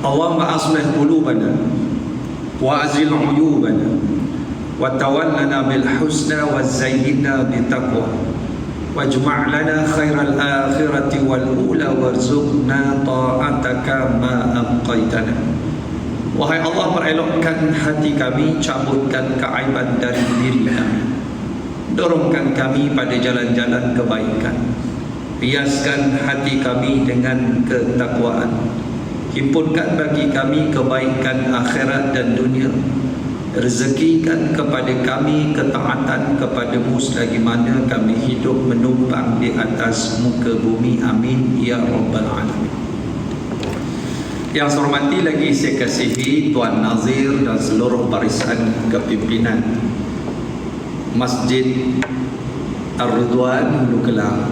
Allahumma aslih qulubana wa azil uyubana wa tawallana bil husna wa zayyinna bi taqwa wajma' lana khairal akhirati wal ula warzuqna ta'ataka ma abqaitana. Wahai Allah, perelokkan hati kami, cabutkan keaiban dari diri kami, dorongkan kami pada jalan-jalan kebaikan, hiaskan hati kami dengan ketakwaan, himpunkan bagi kami kebaikan akhirat dan dunia, rezekikan kepada kami ketaatan kepadamu selagi mana kami hidup menumpang di atas muka bumi. Amin ya rabbal alamin. Yang saya hormati lagi saya kasihi Tuan Nazir dan seluruh barisan kepimpinan Masjid Ar-Ridwan Hulu Kelang.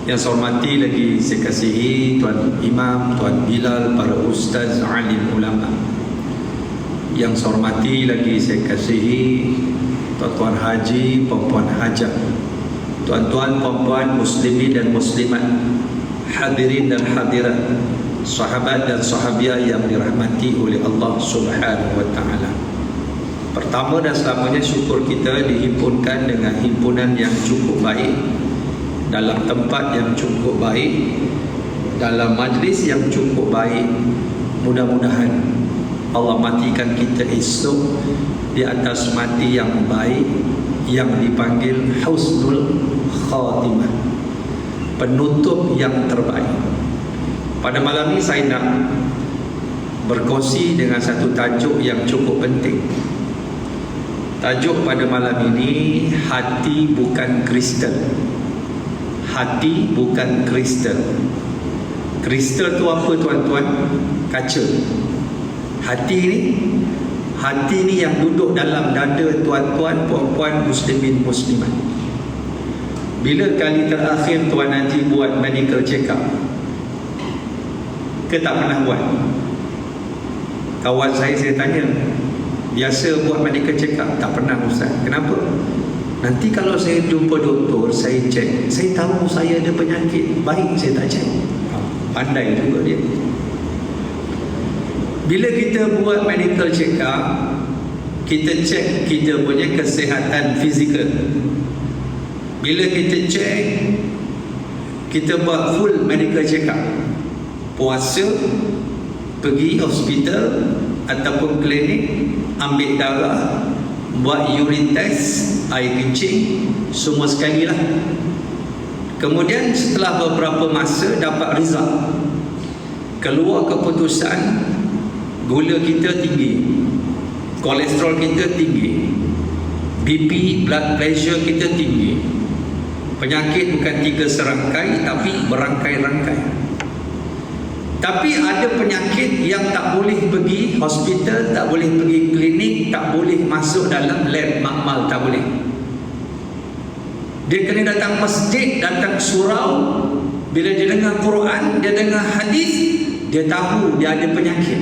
Yang saya hormati lagi saya kasihi Tuan Imam, Tuan Bilal, para ustaz, alim ulama. Yang saya hormati lagi saya kasihi tuan-tuan haji, puan-puan hajah, tuan-tuan puan-puan muslimin dan muslimat, hadirin dan hadirat, sahabat dan sahabiah yang dirahmati oleh Allah Subhanahu wa taala. Pertama dan selamanya syukur kita dihimpunkan dengan himpunan yang cukup baik, dalam tempat yang cukup baik, dalam majlis yang cukup baik. Mudah-mudahan Allah matikan kita esok di atas mati yang baik, yang dipanggil husnul khatimah, penutup yang terbaik. Pada malam ini saya nak berkongsi dengan satu tajuk yang cukup penting. Tajuk pada malam ini, hati bukan kristal. Hati bukan kristal. Kristal tu apa tuan-tuan? Kaca. Hati ni yang duduk dalam dada tuan-tuan, puan-puan, muslimin, muslimat. Bila kali terakhir Tuan Haji buat medical check up? Ke tak pernah buat? Kawan saya tanya, biasa buat medical check up? Tak pernah Ustaz. Kenapa? Nanti kalau saya jumpa doktor, saya cek, saya tahu saya ada penyakit, baik saya tak cek. Pandai juga dia. Bila kita buat medical check up, kita cek kita punya kesihatan fizikal. Bila kita cek, kita buat full medical check up, puasa, pergi hospital ataupun klinik, ambil darah, buat urine test, air kencing, semua sekali lah. Kemudian setelah beberapa masa dapat result, keluar keputusan gula kita tinggi, kolesterol kita tinggi, BP, blood pressure kita tinggi. Penyakit bukan 3 serangkai tapi berangkai-rangkai. Tapi ada penyakit yang tak boleh pergi hospital, tak boleh pergi klinik, tak boleh masuk dalam lab makmal, tak boleh. Dia kena datang masjid, datang surau. Bila dia dengar Quran, dia dengar hadis, dia tahu dia ada penyakit.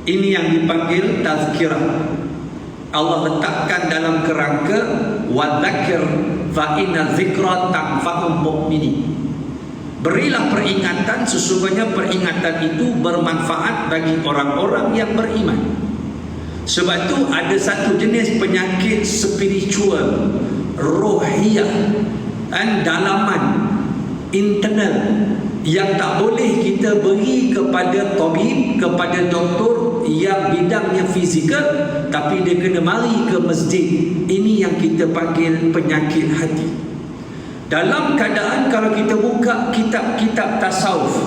Ini yang dipanggil tazkirah. Allah letakkan dalam kerangka wadzakir fa inna dzikra tanfa'ul mu'minin. Berilah peringatan, sesungguhnya peringatan itu bermanfaat bagi orang-orang yang beriman. Sebab itu ada satu jenis penyakit spiritual, rohiyah dan dalaman, internal, yang tak boleh kita beri kepada tabib, kepada doktor yang bidangnya fizikal, tapi dia kena mari ke masjid. Ini yang kita panggil penyakit hati. Dalam keadaan kalau kita buka kitab-kitab tasawuf,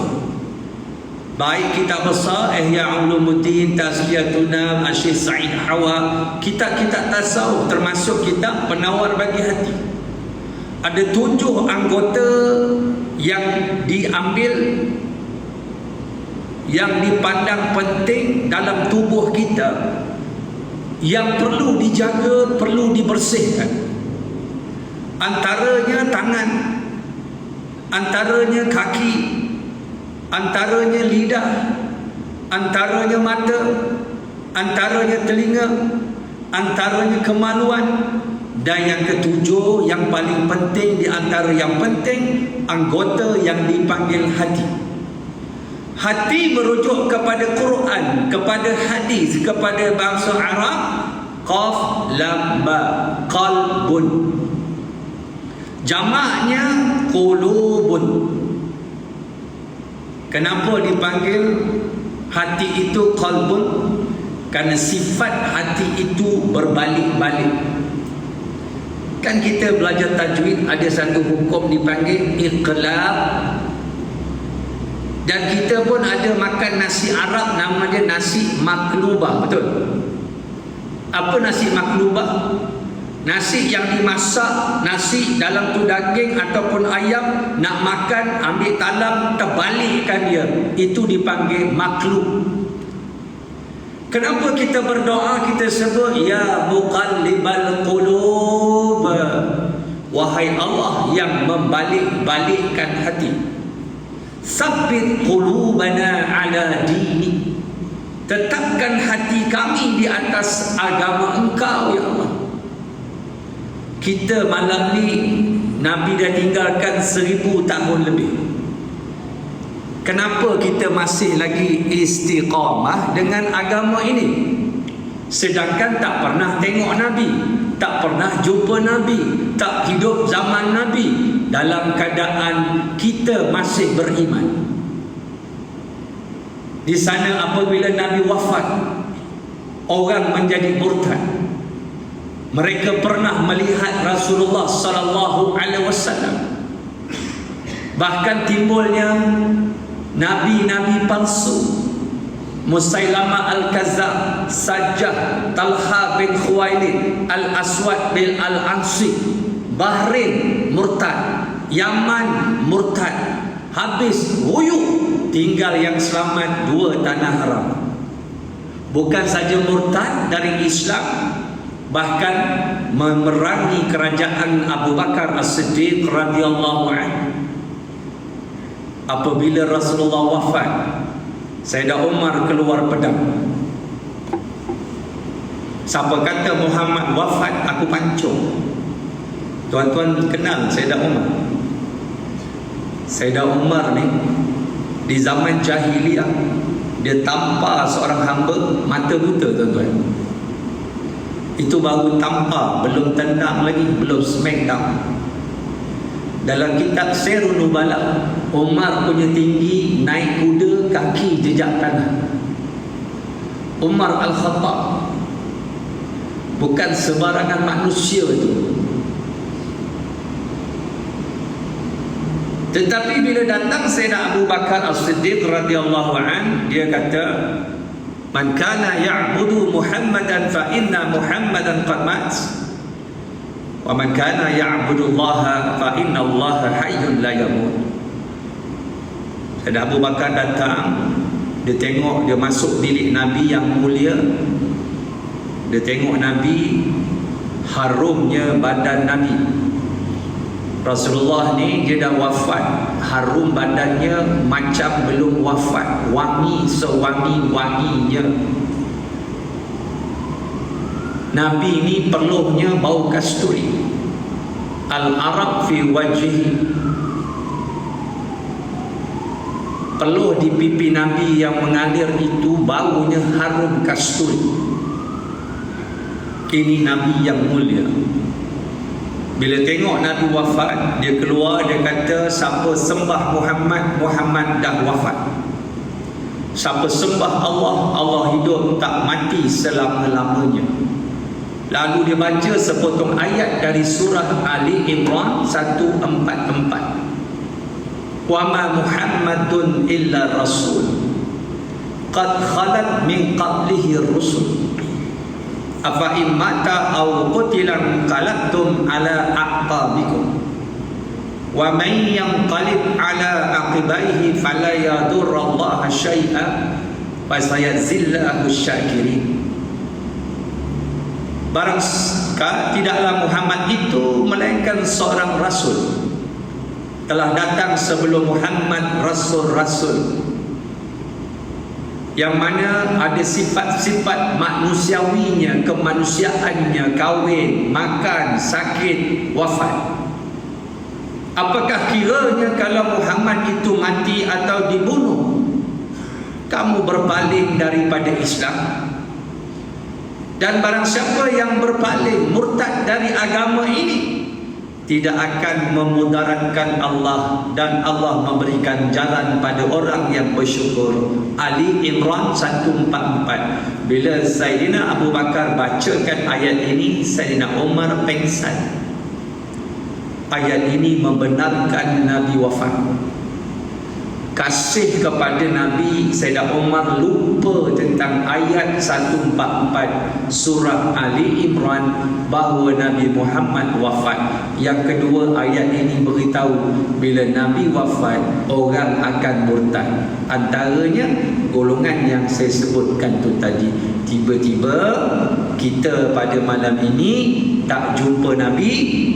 baik kitab besar Ihya Ulumuddin, Tazkiyatuna, Syekh Sa'id Hawa, kitab-kitab tasawuf termasuk kitab Penawar Bagi Hati, ada 7 anggota yang diambil, yang dipandang penting dalam tubuh kita, yang perlu dijaga, perlu dibersihkan. Antaranya tangan, antaranya kaki, antaranya lidah, antaranya mata, antaranya telinga, antaranya kemaluan, dan yang ketujuh, yang paling penting di antara yang penting, anggota yang dipanggil hati. Hati merujuk kepada Quran, kepada hadis, kepada bahasa Arab. Qaf lam ba, qalbun. Jamaknya qulubun. Kenapa dipanggil hati itu qalbun? Karena sifat hati itu berbalik-balik. Kan kita belajar tajwid, ada satu hukum dipanggil iqlab. Dan kita pun ada makan nasi Arab, nama dia nasi maklubah, betul? Apa nasi maklubah? Nasi yang dimasak, nasi dalam tu daging ataupun ayam, nak makan ambil talam, terbalikkan dia, itu dipanggil maklub. Kenapa kita berdoa, kita sebut ya muqallibal qulub, wahai Allah yang membalik-balikkan hati, sabbit qulubana ala dini, tetapkan hati kami di atas agama Engkau ya Allah. Kita malam ni Nabi dah tinggalkan 1000 tahun lebih. Kenapa kita masih lagi istiqamah dengan agama ini? Sedangkan tak pernah tengok Nabi, tak pernah jumpa Nabi, tak hidup zaman Nabi, dalam keadaan kita masih beriman. Di sana apabila Nabi wafat, orang menjadi murtad. Mereka pernah melihat Rasulullah sallallahu alaihi wasallam. Bahkan timbulnya nabi-nabi palsu, Musailamah Al-Kazzab, Sajjah, Talha bin Khuwailid, Al-Aswad bin Al-Ansi. Bahrain murtad, Yaman murtad, habis huyuk, tinggal yang selamat 2 tanah haram. Bukan saja murtad dari Islam, bahkan memerangi kerajaan Abu Bakar As-Siddiq radhiyallahu anhu. Apabila Rasulullah wafat, Sayyidah Umar keluar pedang. Siapa kata Muhammad wafat, aku pancung. Tuan-tuan kenal Sayyidah Umar? Sayyidah Umar ni di zaman jahiliyah, dia tampar seorang hamba mata buta, tuan-tuan. Itu baru tampar, belum tendang lagi, belum smackdown. Dalam kitab Sirun Nubala, Umar punya tinggi naik kuda, kaki jejak tanah. Umar Al-Khattab bukan sebarangan manusia itu. Tetapi bila datang Sayyidina Abu Bakar As-Siddiq radhiyallahu an, dia kata, man kana ya'budu Muhammadan fa inna Muhammadan qad mat, wa man kana ya'budu Allah fa inna Allah hayyun la yamut. Sayyidina Abu Bakar datang, dia tengok, dia masuk bilik Nabi yang mulia. Dia tengok Nabi, harumnya badan Nabi. Rasulullah ni dia dah wafat, harum badannya macam belum wafat, wangi sewangi-wanginya. Nabi ni peluhnya bau kasturi, al-araq fi wajhi, peluh di pipi Nabi yang mengalir itu baunya harum kasturi. Ini Nabi yang mulia. Bila tengok Nabi wafat, dia keluar, dia kata, siapa sembah Muhammad, Muhammad dah wafat. Siapa sembah Allah, Allah hidup tak mati selama-lamanya. Lalu dia baca sepotong ayat dari surah Ali Imran 144. Wa ma Muhammadun illa rasul qad khalat min qablihi rusul afa immata aw qutilan qalabtum ala aqabikum wa man yanqalib ala aqibaihi fala yadurrallaha syai'a wa sayazillahu syakirin. Barang tidaklah Muhammad itu melainkan seorang rasul, telah datang sebelum Muhammad rasul-rasul yang mana ada sifat-sifat manusiawinya, kemanusiaannya, kahwin, makan, sakit, wafat. Apakah kiranya kalau Muhammad itu mati atau dibunuh, kamu berpaling daripada Islam. Dan barang siapa yang berpaling, murtad dari agama ini, tidak akan memudaratkan Allah, dan Allah memberikan jalan pada orang yang bersyukur. Ali Imran 144. Bila Sayyidina Abu Bakar bacakan ayat ini, Sayyidina Umar pengsan. Ayat ini membenarkan Nabi wafat. Kasih kepada Nabi, Sayyidina Umar lupa tentang ayat 144 surah Ali Imran bahawa Nabi Muhammad wafat. Yang kedua, ayat ini beritahu bila Nabi wafat, orang akan murtad. Antaranya golongan yang saya sebutkan tu tadi. Tiba-tiba kita pada malam ini tak jumpa Nabi,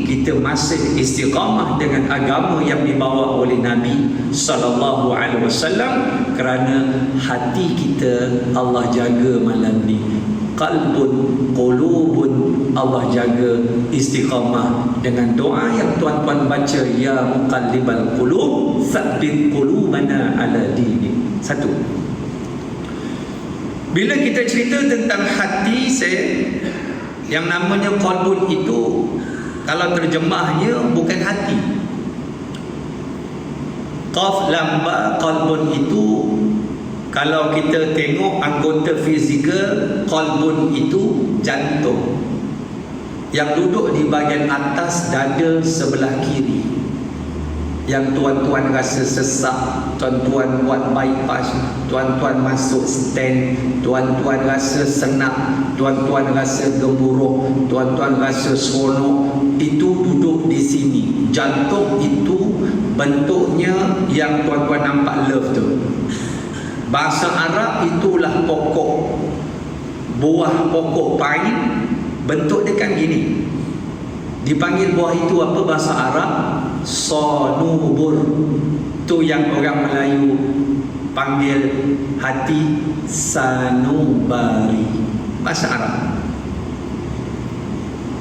kita masih istiqamah dengan agama yang dibawa oleh Nabi sallallahu alaihi wasallam, kerana hati kita Allah jaga malam ni. Qalbun, qulubun, Allah jaga istiqamah dengan doa yang tuan-tuan baca, ya muqallibal qulub tsabbit qulubana ala dini. Satu. Bila kita cerita tentang hati, yang namanya qalbun itu, kalau terjemahnya bukan hati. Qaf lam ba, qalbun itu kalau kita tengok anggota fizikal, qalbun itu jantung yang duduk di bahagian atas dada sebelah kiri. Yang tuan-tuan rasa sesak, tuan-tuan buat bypass, tuan-tuan masuk stand, tuan-tuan rasa senang, tuan-tuan rasa gemuruh, tuan-tuan rasa seronok, itu duduk di sini. Jantung itu bentuknya yang tuan-tuan nampak love tu. Bahasa Arab itulah pokok, buah pokok pine, bentuk dia kan gini. Dipanggil buah itu apa bahasa Arab? Sonubur. Tu yang orang Melayu panggil hati, sanubari. Bahasa Arab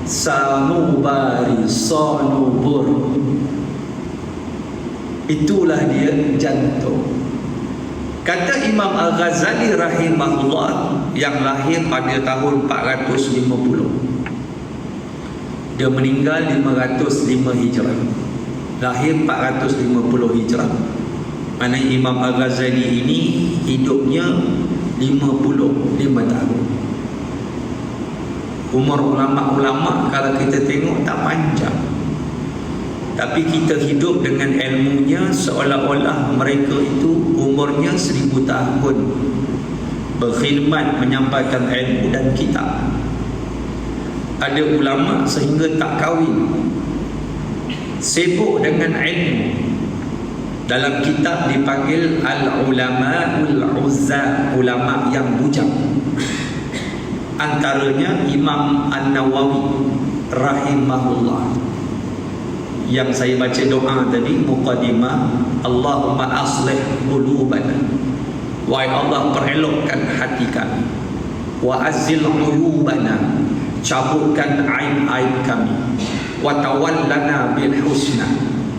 sanubari, sonubur. Itulah dia jantung. Kata Imam Al-Ghazali rahimahullah, yang lahir pada tahun 450, dia meninggal 505 Hijrah, lahir 450 Hijrah. Mana Imam Al-Ghazali ini hidupnya 55 tahun. Umur ulama-ulama kalau kita tengok tak panjang, tapi kita hidup dengan ilmunya seolah-olah mereka itu umurnya 1000 tahun, berkhidmat menyampaikan ilmu dan kitab. Ada ulama sehingga tak kahwin, sibuk dengan ilmu. Dalam kitab dipanggil Al-Ulama'ul Uzza, ulama yang bujang. Antaranya Imam An-Nawawi rahimahullah, yang saya baca doa tadi, muqaddimah, Allahumma aslih qulubana, wahai Allah perelokkan hati kami, wa azil uyubana, cabutkan aib-aib kami, wa tawallana bil husna,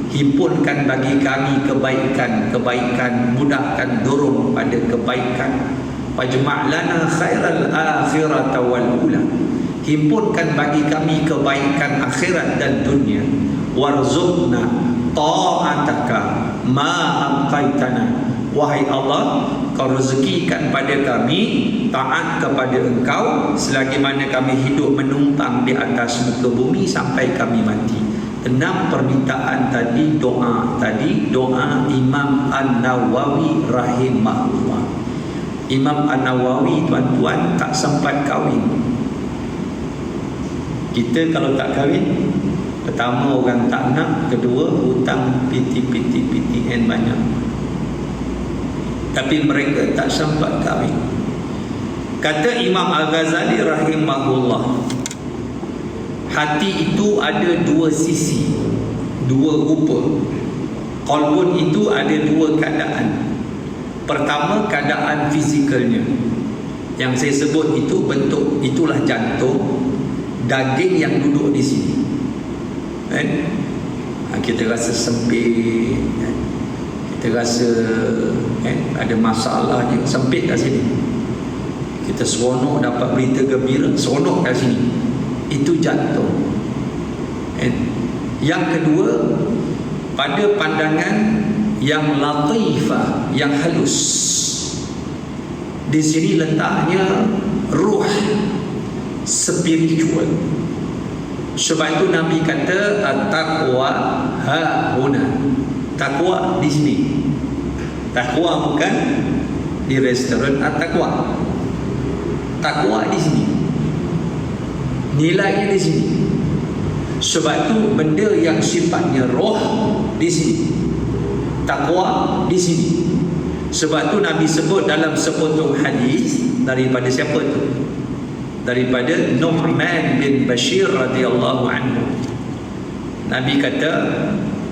himpunkan bagi kami kebaikan, mudahkan dorong pada kebaikan, fajma' lana khairal akhirata wal ula, himpunkan bagi kami kebaikan akhirat dan dunia, warzuqna ta'ataka ma abqaitana, wahai Allah kau rezekikan pada kami taat kepada engkau selagi mana kami hidup menumpang di atas muka bumi sampai kami mati. 6 permintaan tadi, doa Imam An-Nawawi rahimahullah. Imam An-Nawawi tuan-tuan tak sempat kahwin. Kita kalau tak kahwin, pertama orang tak nak, kedua hutang PTN banyak. Tapi mereka tak sempat kahwin. Kata Imam Al-Ghazali rahimahullah, hati itu ada 2 sisi, 2 rupa. Qalbun itu ada 2 keadaan. Pertama, keadaan fizikalnya, yang saya sebut itu bentuk, itulah jantung, daging yang duduk di sini, kan? Kita rasa sempit, kan? kita rasa ada masalah je, sempit kat sini. Kita seronok dapat berita gembira, seronok kat sini, itu jantung. Yang kedua, pada pandangan yang latifah, yang halus, di sini letaknya ruh spiritual. Sebab itu Nabi kata at-taqwa hahuna. Takwa di sini. Takwa bukan di restoran at-taqwa. Takwa di sini. Nilainya di sini. Sebab itu benda yang sifatnya roh di sini. Takwa di sini. Sebab itu Nabi sebut dalam sepotong hadis daripada siapa tu? Daripada Nu'man bin Bashir radhiyallahu anhu. Nabi kata,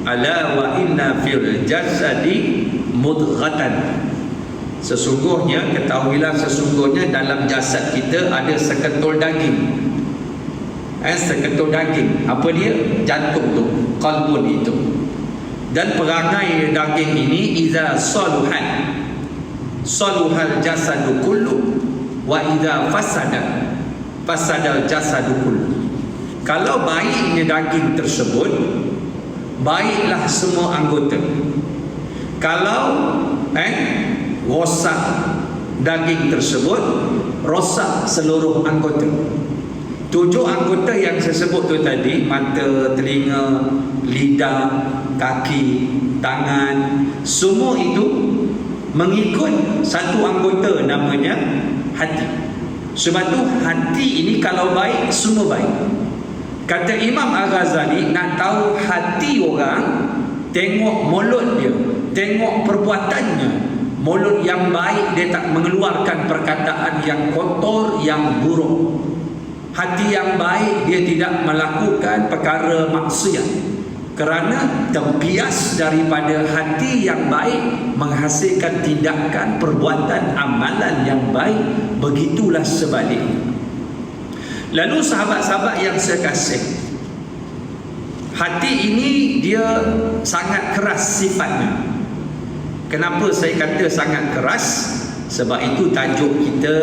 ala wa inna fil jasadi mudghatan. Sesungguhnya, ketahuilah sesungguhnya dalam jasad kita ada seketul daging. Seketul daging. Apa dia? Jantung tu, qalbun itu. Dan perangai daging ini iza saluhan saluhal jasadu kullu wa iza fasadal jasadu kullu. Kalau baiknya daging tersebut, baiklah semua anggota. Kalau rosak daging tersebut, rosak seluruh anggota. 7 anggota yang saya sebut tu tadi, mata, telinga, lidah, kaki, tangan, semua itu mengikut satu anggota namanya hati. Sebab tu hati ini kalau baik, semua baik. Kata Imam Al-Ghazali, nak tahu hati orang, tengok mulut dia, tengok perbuatannya. Mulut yang baik, dia tak mengeluarkan perkataan yang kotor, yang buruk. Hati yang baik, dia tidak melakukan perkara maksiat. Kerana tempias daripada hati yang baik menghasilkan tindakan, perbuatan, amalan yang baik. Begitulah sebaliknya. Lalu sahabat-sahabat yang saya kasih, hati ini dia sangat keras sifatnya. Kenapa saya kata sangat keras? Sebab itu tajuk kita,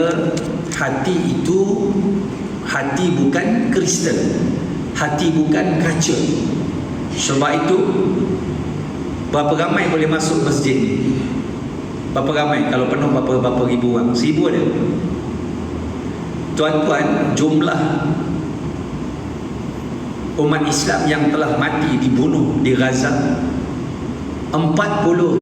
hati itu, hati bukan kristal, hati bukan kaca. Sebab itu, berapa ramai boleh masuk masjid ni? Berapa ramai? Kalau penuh berapa ribu orang? 1000 ada. Tuan-tuan, jumlah umat Islam yang telah mati dibunuh di Gaza 40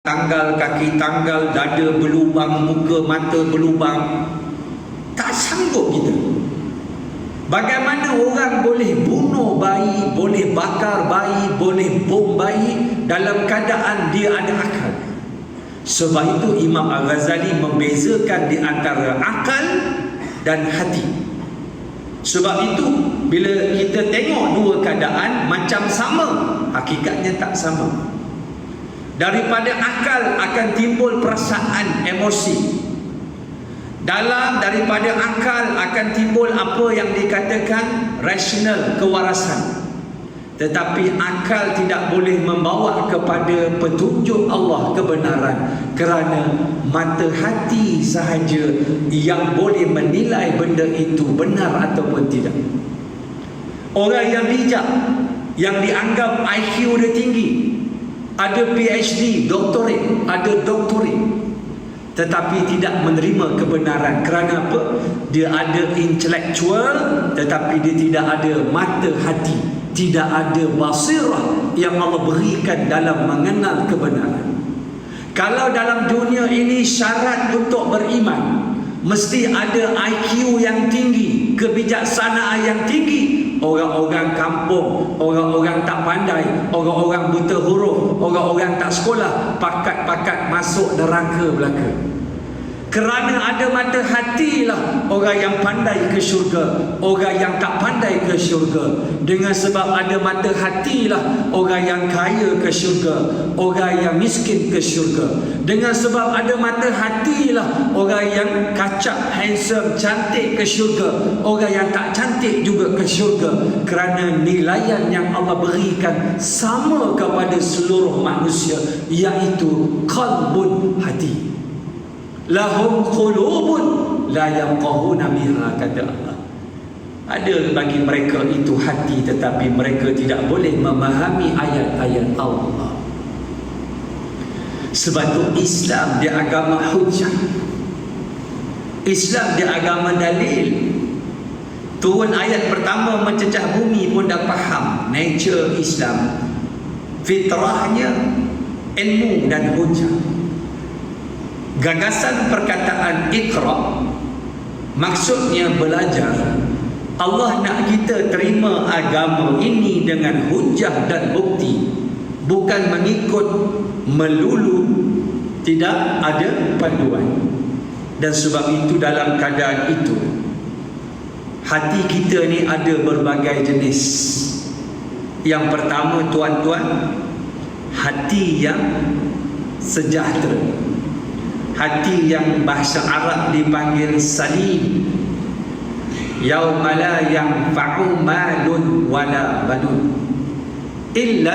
tanggal, kaki tanggal, dada berlubang, muka mata berlubang. Tak sanggup kita. Bagaimana orang boleh bunuh bayi, boleh bakar bayi, boleh bom bayi dalam keadaan dia ada akal? Sebab itu Imam Al-Ghazali membezakan di antara akal dan hati. Sebab itu bila kita tengok dua keadaan macam sama, hakikatnya tak sama. Daripada akal akan timbul perasaan, emosi. Daripada akal akan timbul apa yang dikatakan rasional, kewarasan. Tetapi akal tidak boleh membawa kepada petunjuk Allah, kebenaran. Kerana mata hati sahaja yang boleh menilai benda itu benar ataupun tidak. Orang yang bijak, yang dianggap IQ dia tinggi, ada PhD, doktorat, ada doktorat, tetapi tidak menerima kebenaran. Kerana apa? Dia ada intelektual, tetapi dia tidak ada mata hati, tidak ada basirah yang Allah berikan dalam mengenal kebenaran. Kalau dalam dunia ini syarat untuk beriman mesti ada IQ yang tinggi, kebijaksanaan yang tinggi. Orang-orang kampung, orang-orang tak pandai, orang-orang buta huruf, orang-orang tak sekolah, pakat-pakat masuk neraka belaka. Kerana ada mata hatilah orang yang pandai ke syurga, orang yang tak pandai ke syurga. Dengan sebab ada mata hatilah orang yang kaya ke syurga, orang yang miskin ke syurga. Dengan sebab ada mata hatilah orang yang kacak, handsome, cantik ke syurga, orang yang tak cantik juga ke syurga. Kerana nilaian yang Allah berikan sama kepada seluruh manusia, iaitu qalbun, hati. Lahum qulubun la yafqahuna biha, kata Allah. Ada bagi mereka itu hati, tetapi mereka tidak boleh memahami ayat-ayat Allah. Sebab itu Islam dia agama hujjah, Islam dia agama dalil. Turun ayat pertama mencecah bumi pun dah faham nature Islam, fitrahnya ilmu dan hujjah. Gagasan perkataan Iqra maksudnya belajar. Allah nak kita terima agama ini dengan hujah dan bukti, bukan mengikut melulu, tidak ada panduan. Dan sebab itu dalam keadaan itu, hati kita ni ada berbagai jenis. Yang pertama tuan-tuan, hati yang sejahtera, hati yang bahasa Arab dipanggil salim. Yauma la yanfa'u malun wala banun illa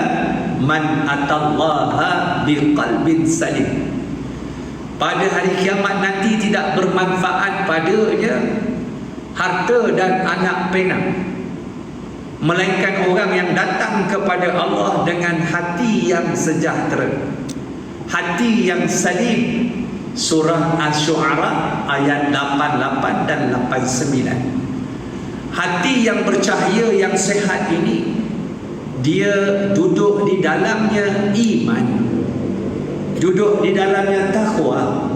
man atallaha biqalbin salim. Pada hari kiamat nanti tidak bermanfaat padanya harta dan anak penak, melainkan orang yang datang kepada Allah dengan hati yang sejahtera, hati yang salim. Surah Asy-Syu'ara ayat 88 dan 89. Hati yang bercahaya, yang sehat ini, dia duduk di dalamnya iman, duduk di dalamnya takwa,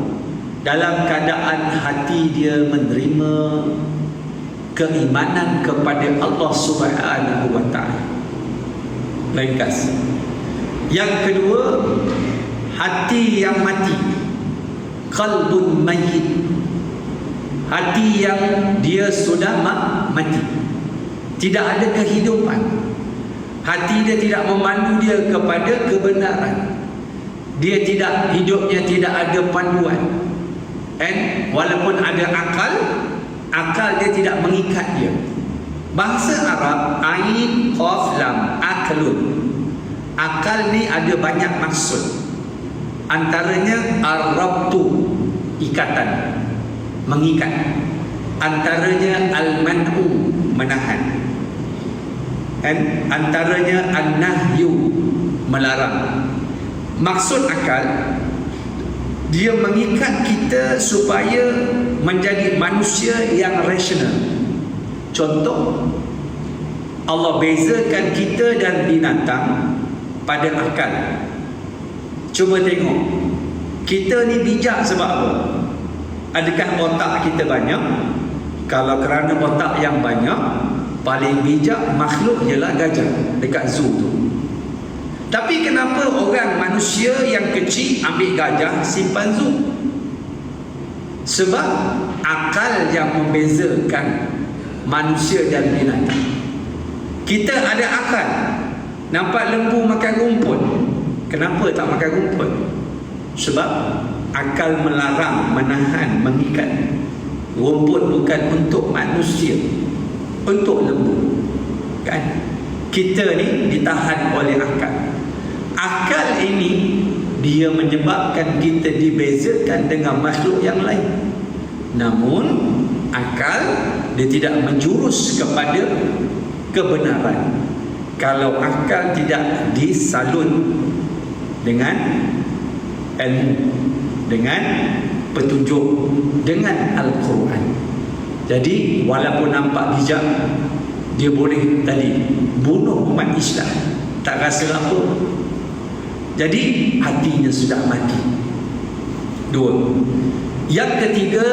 dalam keadaan hati dia menerima keimanan kepada Allah Subhanahu wa ta'ala. Ringkas. Yang kedua, hati yang mati, qalbun mayyit, hati yang dia sudah mati, tidak ada kehidupan. Hati dia tidak memandu dia kepada kebenaran. Dia tidak, hidupnya tidak ada panduan. Walaupun ada akal, akal dia tidak mengikat dia. Bahasa Arab ain qaf lam, aklun. Akal ni ada banyak maksud. Antaranya ar-rabtu, ikatan, mengikat. Antaranya al-man'u, menahan. Antaranya an-nahyu, melarang. Maksud akal, dia mengikat kita supaya menjadi manusia yang rasional. Contoh, Allah bezakan kita dan binatang pada akal. Cuba tengok, kita ni bijak sebab apa? Adakah otak kita banyak? Kalau kerana otak yang banyak, paling bijak makhluk ialah gajah dekat zoo tu. Tapi kenapa orang manusia yang kecil ambil gajah simpan zoo? Sebab akal yang membezakan manusia dan binatang. Kita ada akal. Nampak lembu makan rumput, kenapa tak makan rumput? Sebab akal melarang, menahan, mengikat. Rumput bukan untuk manusia, untuk lembu, kan? Kita ni ditahan oleh akal. Akal ini dia menyebabkan kita dibezakan dengan makhluk yang lain. Namun akal dia tidak menjurus kepada kebenaran kalau akal tidak disalut dengan ilmu, dengan petunjuk, dengan Al-Quran. Jadi walaupun nampak bijak, dia boleh tadi bunuh umat Islam, tak rasa apa. Jadi hatinya sudah mati. Dua. Yang ketiga,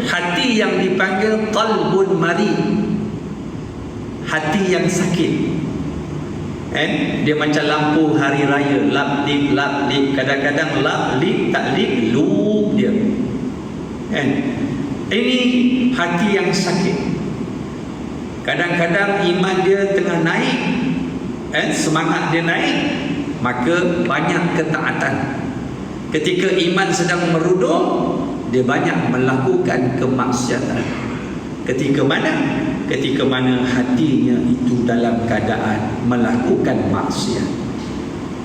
hati yang dipanggil qalbun marid, hati yang sakit. Dia macam lampu hari raya, lap lip, kadang-kadang lap lip, tak lip, loop dia. Ini hati yang sakit. Kadang-kadang iman dia tengah naik, semangat dia naik, maka banyak ketaatan. Ketika iman sedang meredah, dia banyak melakukan kemaksiatan. Ketika mana hatinya itu dalam keadaan melakukan maksiat.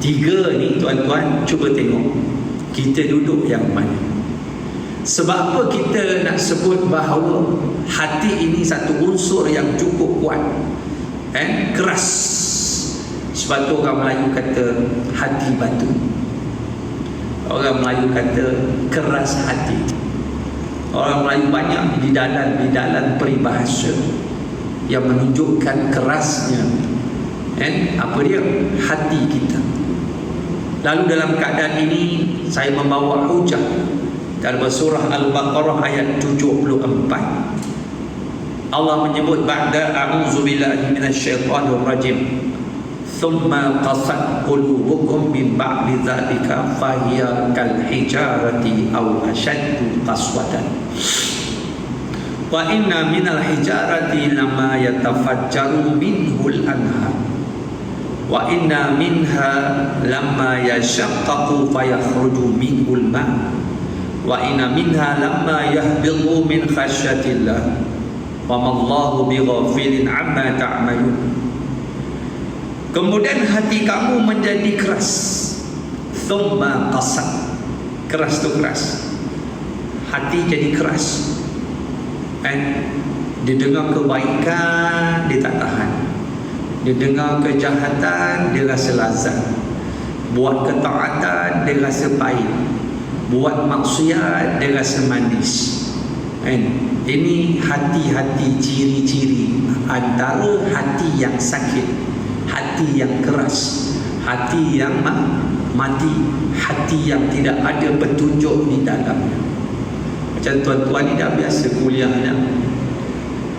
3 ni tuan-tuan, cuba tengok kita duduk yang mana. Sebab apa kita nak sebut bahawa hati ini satu unsur yang cukup kuat, keras. Sebab tu orang Melayu kata hati batu, orang Melayu kata keras hati. Orang Melayu banyak bidalan peribahasa yang menunjukkan kerasnya apa dia, hati kita. Lalu dalam keadaan ini saya membawa hujah dalam surah Al-Baqarah ayat 74. Allah menyebut ba'da a'udzubillahi minasyaitonir rajim, thumma qasat qulubukum min ba'di dzalika fahiya kal hijarati aw ashaddu qaswatan wa inna minal hijarati lama yatafajjaru minhul anhar wa inna minha lamma yashaqqaqu fayakhruju minhul ma' wa inna minha lamma yahbitu min khasyatillah wa mallahu bighafilin amma ta'malun. Kemudian hati kamu menjadi keras. Thumma qasat, keras tu keras, hati jadi keras. Dia dengar kebaikan, dia tak tahan. Dia dengar kejahatan, dia rasa lazat. Buat ketaatan, dia rasa pahit. Buat maksiat, dia rasa manis. Ini hati-hati, ciri-ciri antara hati yang sakit, hati yang keras, hati yang mati, hati yang tidak ada petunjuk di dalamnya. Macam tuan-tuan ni dah biasa kuliah dah.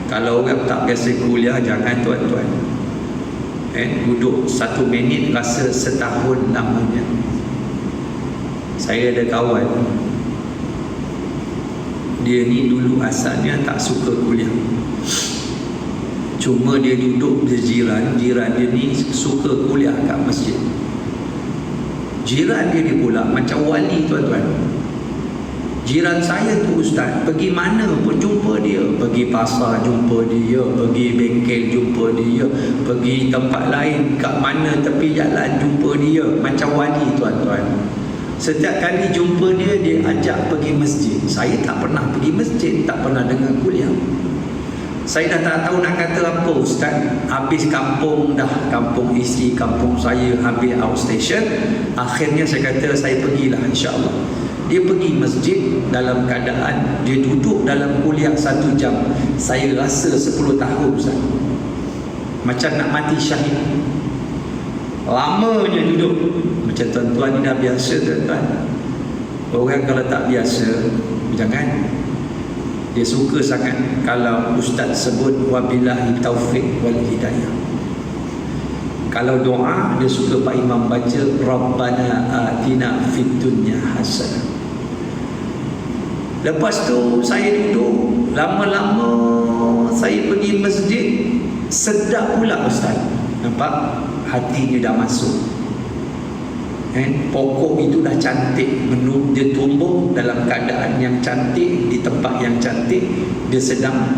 Kalau orang tak biasa kuliah, jangan tuan-tuan duduk 1 minit rasa setahun lamanya. Saya ada kawan, dia ni dulu asalnya tak suka kuliah, cuma dia duduk berjiran dia ni suka kuliah kat masjid. Jiran dia pula macam wali tuan-tuan. Jiran saya tu ustaz, pergi mana pun jumpa dia, pergi pasar jumpa dia, pergi bengkel jumpa dia, pergi tempat lain kat mana tepi jalan jumpa dia, macam wali tuan-tuan. Setiap kali jumpa dia, dia ajak pergi masjid. Saya tak pernah pergi masjid, tak pernah dengar kuliah. Saya dah tak tahu nak kata apa ustaz. Habis kampung dah, kampung isi kampung saya habis outstation. Akhirnya saya kata saya pergilah insya-Allah. Dia pergi masjid dalam keadaan dia duduk dalam kuliah 1 jam. Saya rasa 10 tahun ustaz. Macam nak mati syahid. Lamanya duduk. Macam tuan-tuan ni dah biasa tuan-tuan. Orang kalau tak biasa, jangan. Dia suka sangat kalau ustaz sebut wabillahi taufiq wal hidayah. Kalau doa, dia suka Pak Imam baca Rabbana atina fid dunya hasanah. Lepas tu saya duduk, lama-lama saya pergi masjid, sedap pula ustaz. Nampak hatinya dah masuk. Pokok itu dah cantik, dia tumbuh dalam keadaan yang cantik, di tempat yang cantik, dia sedang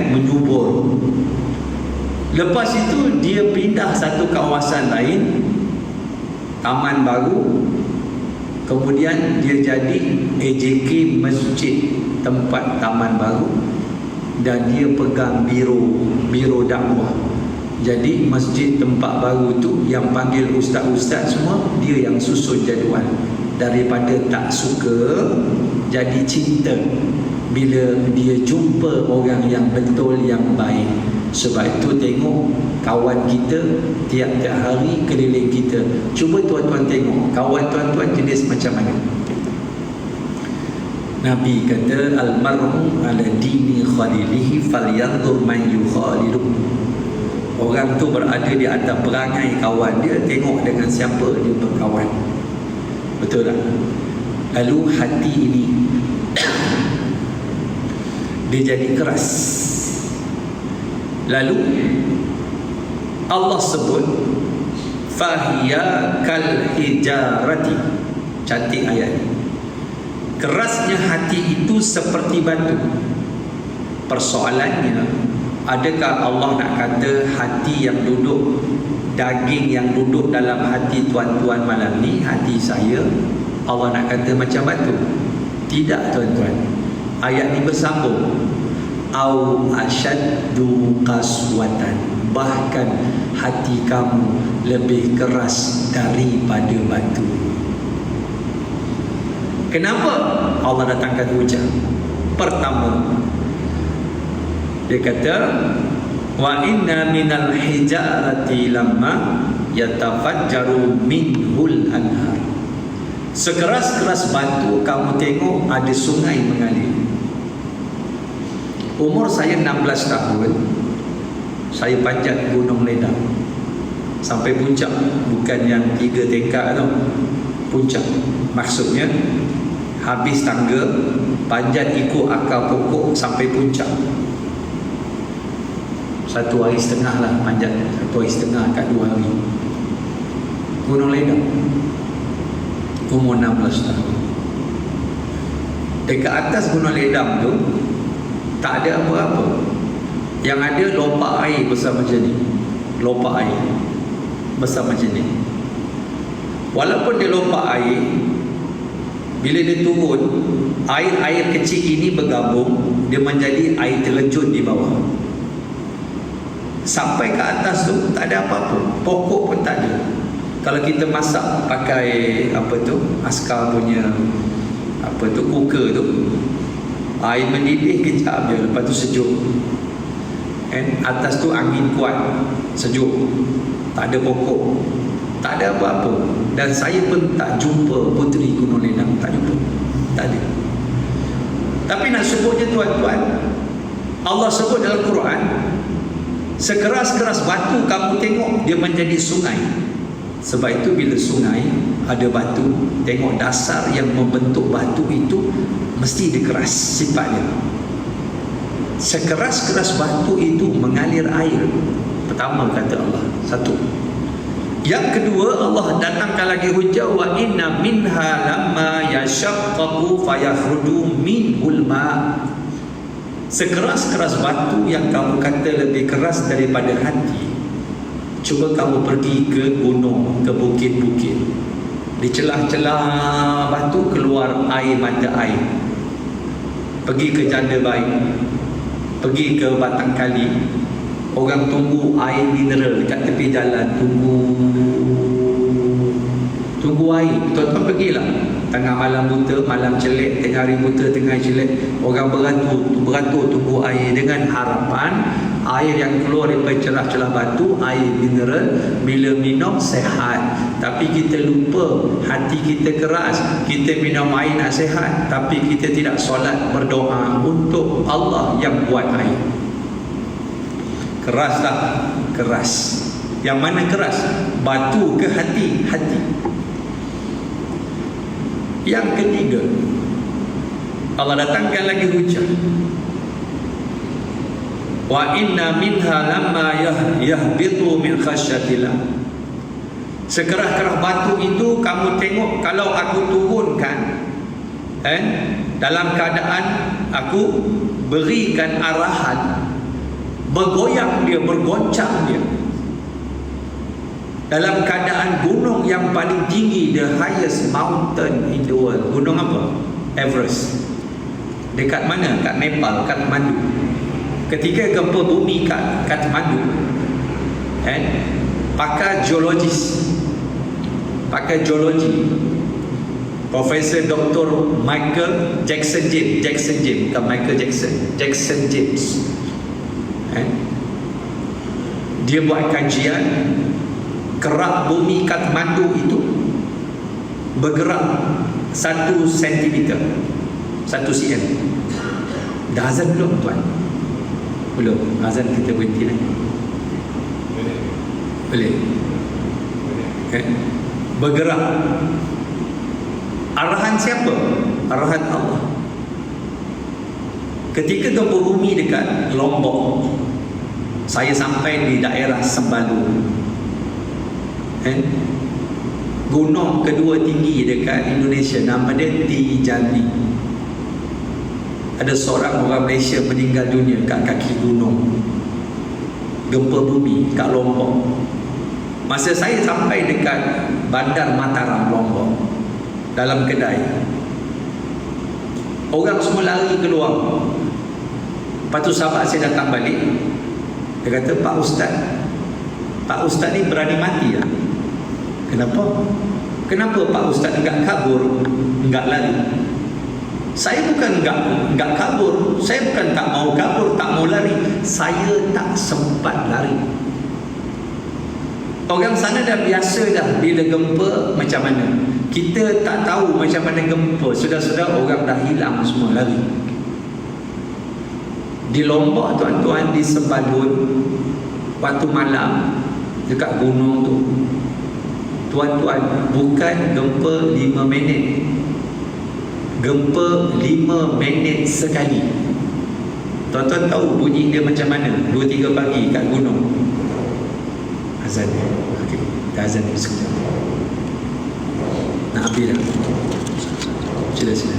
menyubur. Lepas itu dia pindah satu kawasan lain, taman baru. Kemudian dia jadi AJK Masjid, tempat taman baru, dan dia pegang biro dakwah. Jadi masjid tempat baru tu yang panggil ustaz-ustaz semua, dia yang susun jadual. Daripada tak suka jadi cinta bila dia jumpa orang yang betul, yang baik. Sebab itu tengok kawan kita tiap-tiap hari keliling kita. Cuba tuan-tuan tengok kawan tuan-tuan jenis macam mana. Nabi kata al-mar'u ala dini khalilihi falyanzur man yukhalilu. Orang tu berada di atas perangai kawan dia, tengok dengan siapa dia berkawan. Betul tak? Lalu hati ini dia jadi keras. Lalu Allah sebut fahiya kal hijarati. Cantik ayat ini. Kerasnya hati itu seperti batu. Persoalannya, adakah Allah nak kata hati yang duduk, daging yang duduk dalam hati tuan-tuan malam ni, hati saya, Allah nak kata macam batu? Tidak tuan-tuan. Ayat ni bersambung. Au asyaddu qaswatan. Bahkan hati kamu lebih keras daripada batu. Kenapa Allah datangkan hujan? Pertama, dia kata wa inna minal hijarati lamma yatafajjaru minhul anhar. Sekeras-keras batu kamu tengok ada sungai mengalir. Umur saya 16 tahun, saya panjat Gunung Ledang sampai puncak. Bukan yang 3 tingkat tu, puncak. Maksudnya habis tangga, panjat ikut akar pokok sampai puncak. 1 hari setengah lah panjat, 1 hari setengah kat 2 hari. Gunung Ledang, umur 16 tahun. Dekat atas Gunung Ledang tu tak ada apa-apa. Yang ada lopak air besar macam ni. Lopak air besar macam ni. Walaupun dia lopak air, bila dia turun, air-air kecil ini bergabung, dia menjadi air terjun di bawah. Sampai ke atas tu tak ada apa-apa, pokok pun tak ada. Kalau kita masak pakai apa tu, askar punya apa tu, cooker tu, air mendidih kejap je, lepas tu sejuk. Atas tu angin kuat, sejuk, tak ada pokok, tak ada apa-apa. Dan saya pun tak jumpa puteri Gunung Ledang, tak jumpa, tak ada. Tapi nak sebutnya tuan-tuan, Allah sebut dalam Quran, sekeras-keras batu kamu tengok dia menjadi sungai. Sebab itu bila sungai ada batu, tengok dasar yang membentuk batu itu mesti dia keras sifatnya. Sekeras-keras batu itu mengalir air. Pertama kata Allah, satu. Yang kedua, Allah datangkan lagi hujah, wa inna minha lamma yashaqqaqu fayakhruju minhul ma. Sekeras-keras batu yang kamu kata lebih keras daripada hati, cuba kamu pergi ke gunung, ke bukit-bukit, di celah-celah batu keluar air, mata air. Pergi ke Janda Baik, pergi ke Batang Kali, orang tunggu air mineral dekat tepi jalan, tunggu air. Tuan-tuan pergilah, tengah malam buta, malam celek, tengah hari buta, tengah celek, orang beratur tunggu air dengan harapan air yang keluar daripada celah-celah batu, air mineral, bila minum sehat. Tapi kita lupa, hati kita keras, kita minum air nak sehat, tapi kita tidak solat berdoa untuk Allah yang buat air. Keras tak? Keras. Yang mana keras? Batu ke hati? Hati. Yang ketiga, Allah datangkan lagi hujan. Wa inna minha lamma yahbitu min khasyatillah. Sekerah-kerah batu itu kamu tengok, kalau aku turunkan dalam keadaan aku berikan arahan, bergoyang dia, bergoncang dia, dalam keadaan gunung yang paling tinggi, the highest mountain in the world. Gunung apa? Everest. Dekat mana? Kat Nepal, Kathmandu. Ketika gempa bumi kat Kathmandu, pakar geologi, Profesor Dr. Michael Jackson James, bukan Michael Jackson James, dia buat kajian, kerak bumi Kathmandu itu bergerak 1 cm, 1 cm. Dah azan belum tuan? Belum. Azan kita berhenti lagi. Boleh. Bergerak Arahan siapa? Arahan Allah. Ketika gempa bumi dekat Lombok, saya sampai di daerah Sembalu, gunung kedua tinggi dekat Indonesia, nama dia Tijani. Ada seorang orang Malaysia meninggal dunia kat kaki gunung, gempa bumi kat Lombok. Masa saya sampai dekat Bandar Mataram, Lombok, dalam kedai, orang semua lari keluar. Lepas tu sahabat saya datang balik, dia kata, Pak Ustaz ni berani mati ya? Kenapa? Kenapa Pak Ustaz enggak kabur, enggak lari? Saya bukan enggak kabur, saya bukan tak mau kabur, tak mau lari, saya tak sempat lari. Orang sana dah biasa dah bila gempa macam mana. Kita tak tahu macam mana gempa, sudah-sudah orang dah hilang semua lari. Di Lombok tuan-tuan, di Sembalun, waktu malam dekat gunung tu, tuan-tuan, bukan gempa 5 minit, gempa 5 minit sekali. Tuan-tuan tahu bunyi dia macam mana? 2-3 pagi kat gunung. Azan. Okey, dah azan sekejap. Nak habis dah. Sila.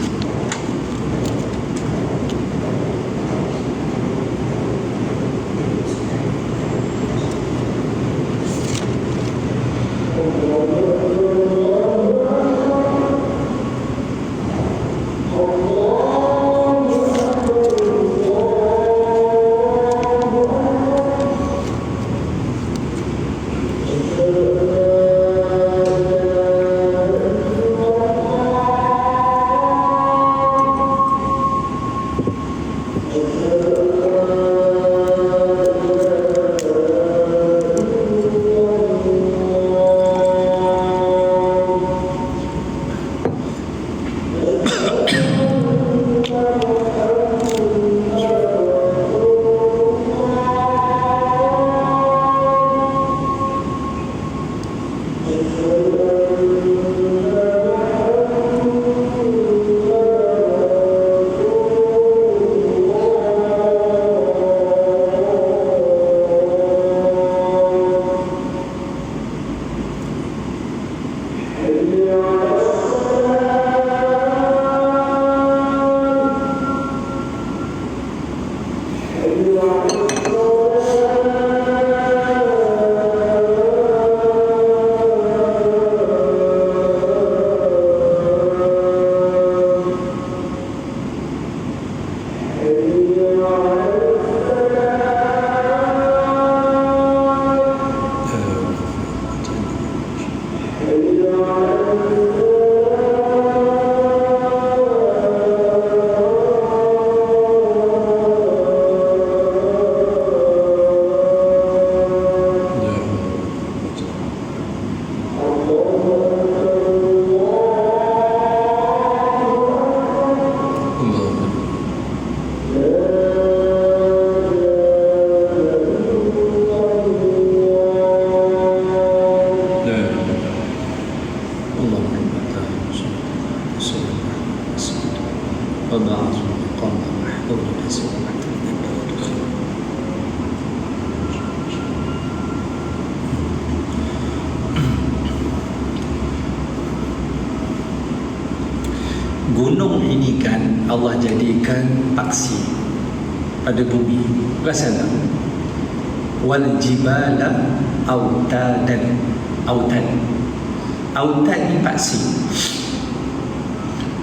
Gunung ini kan Allah jadikan paksi pada bumi. Rasa tak? Wal jibala autadan. Autan ni paksi.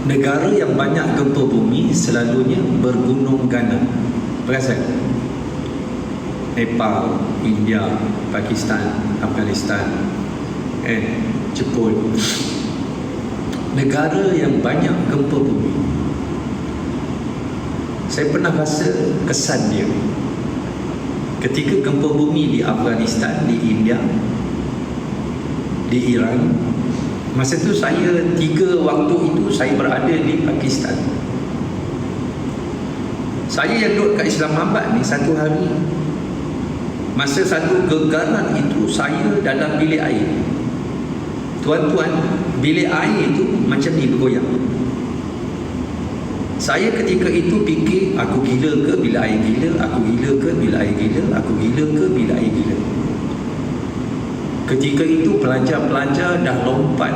Negara yang banyak gempa bumi selalunya bergunung ganang. Perasan? Nepal, India, Pakistan, Afghanistan, Jepun. Negara yang banyak gempa bumi. Saya pernah rasa kesan dia ketika gempa bumi di Afghanistan, di India, di Iran. Masa tu saya 3 waktu itu saya berada di Pakistan. Saya yang duduk kat Islamabad ni 1 hari, masa satu gegaran itu saya dalam bilik air. Tuan-tuan, bilik air itu macam ni bergoyang. Saya ketika itu fikir, aku gila ke bila air gila, aku gila ke bila air gila, aku gila ke bila air gila. Ketika itu pelajar-pelajar dah lompat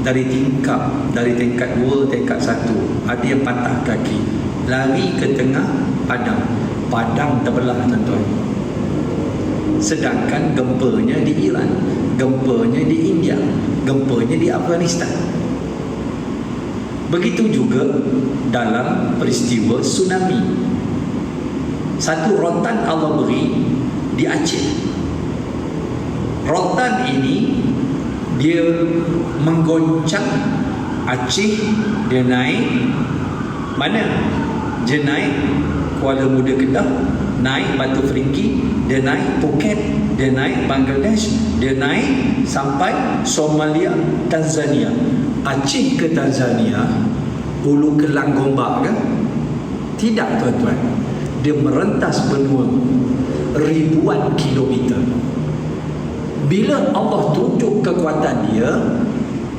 dari tingkat 2, tingkat 1. Ada yang patah kaki, lari ke tengah padang terbelah, tuan-tuan. Sedangkan gempanya di Iran, gempanya di India, gempanya di Afghanistan. Begitu juga dalam peristiwa tsunami. Satu rotan Allah beri di Aceh. Rotan ini dia menggoncang Aceh. Dia naik mana? Dia naik Kuala Muda Kedah, naik Batu Ferringhi, dia naik Phuket, dia naik Bangladesh, dia naik sampai Somalia, Tanzania. Aceh ke Tanzania, Hulu Kelang Gombak ke? Tidak, tuan-tuan. Dia merentas benua ribuan kilometer. Bila Allah tunjuk kekuatan dia,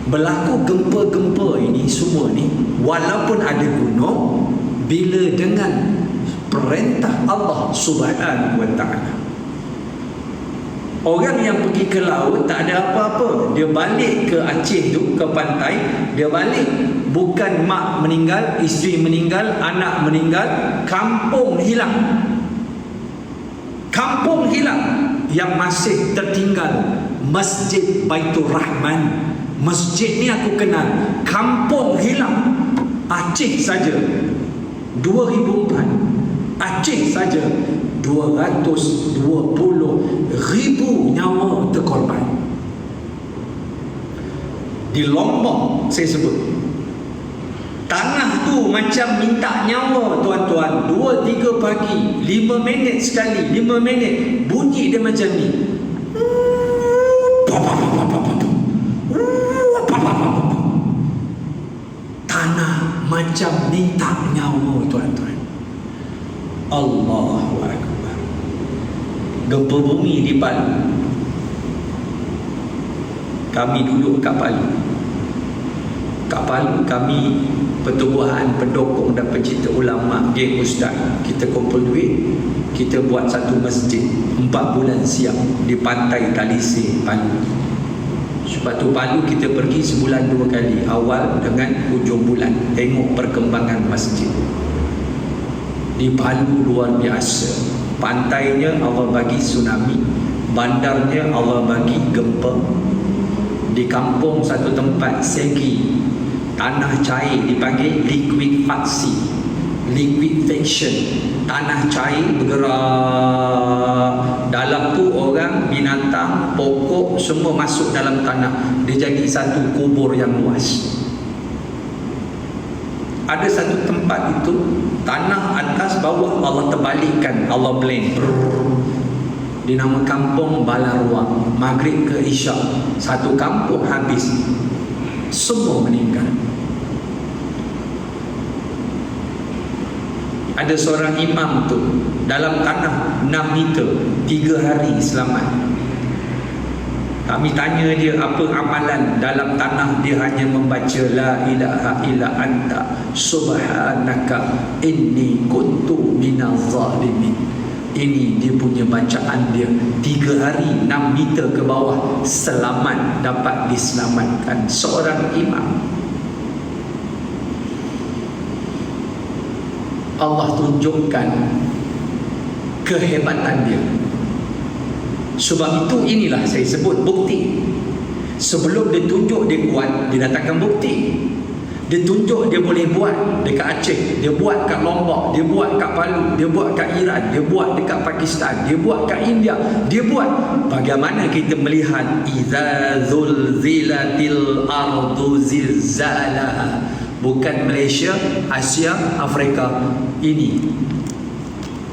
berlaku gempa-gempa ini semua ni, walaupun ada gunung, bila dengan perintah Allah Subhanahu wa ta'ala. Orang yang pergi ke laut tak ada apa-apa, dia balik ke Aceh tu, ke pantai, dia balik bukan mak meninggal, isteri meninggal, anak meninggal, kampung hilang. Kampung hilang. Yang masih tertinggal Masjid Baitur Rahman. Masjid ni aku kenal. Kampung hilang. Aceh saja 2004, Aceh saja 220,000 nyawa terkorban. Di Lombok saya sebut, tanah tu macam minta nyawa, tuan-tuan. 2-3 pagi, 5 minit sekali, 5 minit bunyi dia macam ni. Tanah macam minta nyawa, tuan-tuan. Allahu Akbar. Gempa bumi di Palu. Kami duduk kat Palu. Kat Palu kami pertubuhan pendukung dan pencipta ulama geng ustaz. Kita kumpul duit, kita buat satu masjid 4 bulan siap di pantai Talise, Palu. Sebab tu Palu kita pergi sebulan 2 kali, awal dengan hujung bulan, tengok perkembangan masjid. Di Palu luar biasa. Pantainya Allah bagi tsunami, bandarnya Allah bagi gempa. Di kampung satu tempat Segi, tanah cair dipanggil liquefaction. Tanah cair bergerak, dalam tu orang, binatang, pokok semua masuk dalam tanah. Dia jadi satu kubur yang luas. Ada satu tempat itu, tanah atas bawah Allah terbalikkan, Allah blend. Di nama kampung Balaruang. Maghrib ke Isyak, satu kampung habis, semua meninggal. Ada seorang imam tu dalam tanah 6 meter, 3 hari selamat. Kami tanya dia apa amalan dalam tanah, dia hanya membaca la ilaha illa anta subhanaka inni kuntu minaz zalimin. Ini dia punya bacaan dia. 3 hari 6 meter ke bawah, selamat, dapat diselamatkan. Seorang imam. Allah tunjukkan kehebatan dia. Sebab itu inilah saya sebut bukti. Sebelum dia tunjuk dia kuat, dia datangkan bukti. Dia tunjuk dia boleh buat dekat Aceh, dia buat kat Lombok, dia buat kat Palu, dia buat kat Iran, dia buat dekat Pakistan, dia buat kat India, dia buat. Bagaimana kita melihat idza zulzilatil ardu zilzalaha. Bukan Malaysia, Asia, Afrika. Ini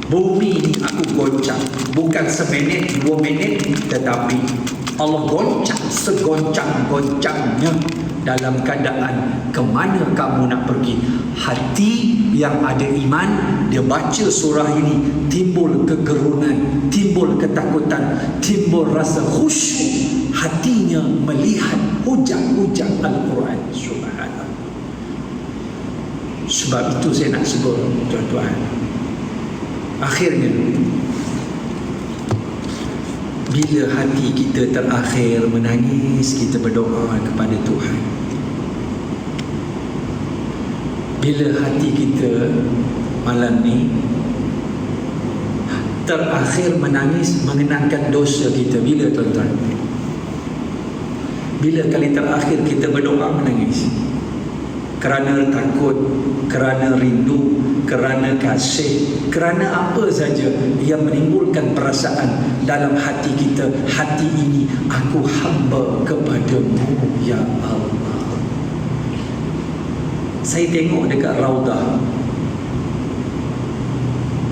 bumi ini aku goncang, bukan seminit 2 minit, tetapi Allah goncang segoncang-goncangnya. Dalam keadaan kemana kamu nak pergi, hati yang ada iman, dia baca surah ini, timbul kegerunan, timbul ketakutan, timbul rasa khusyuk. hatinya melihat hujah-hujah Al-Quran. Subhanallah. Sebab itu saya nak sebut, tuan-tuan, akhirnya bila hati kita terakhir menangis, kita berdoa kepada Tuhan. Bila hati kita malam ni terakhir menangis mengenangkan dosa kita, bila tuan-tuan? Bila kali terakhir kita berdoa menangis? Kerana takut, kerana rindu, kerana kasih, kerana apa saja yang menimbulkan perasaan dalam hati kita, hati ini aku hamba kepadamu ya Allah. Saya tengok dekat Raudah,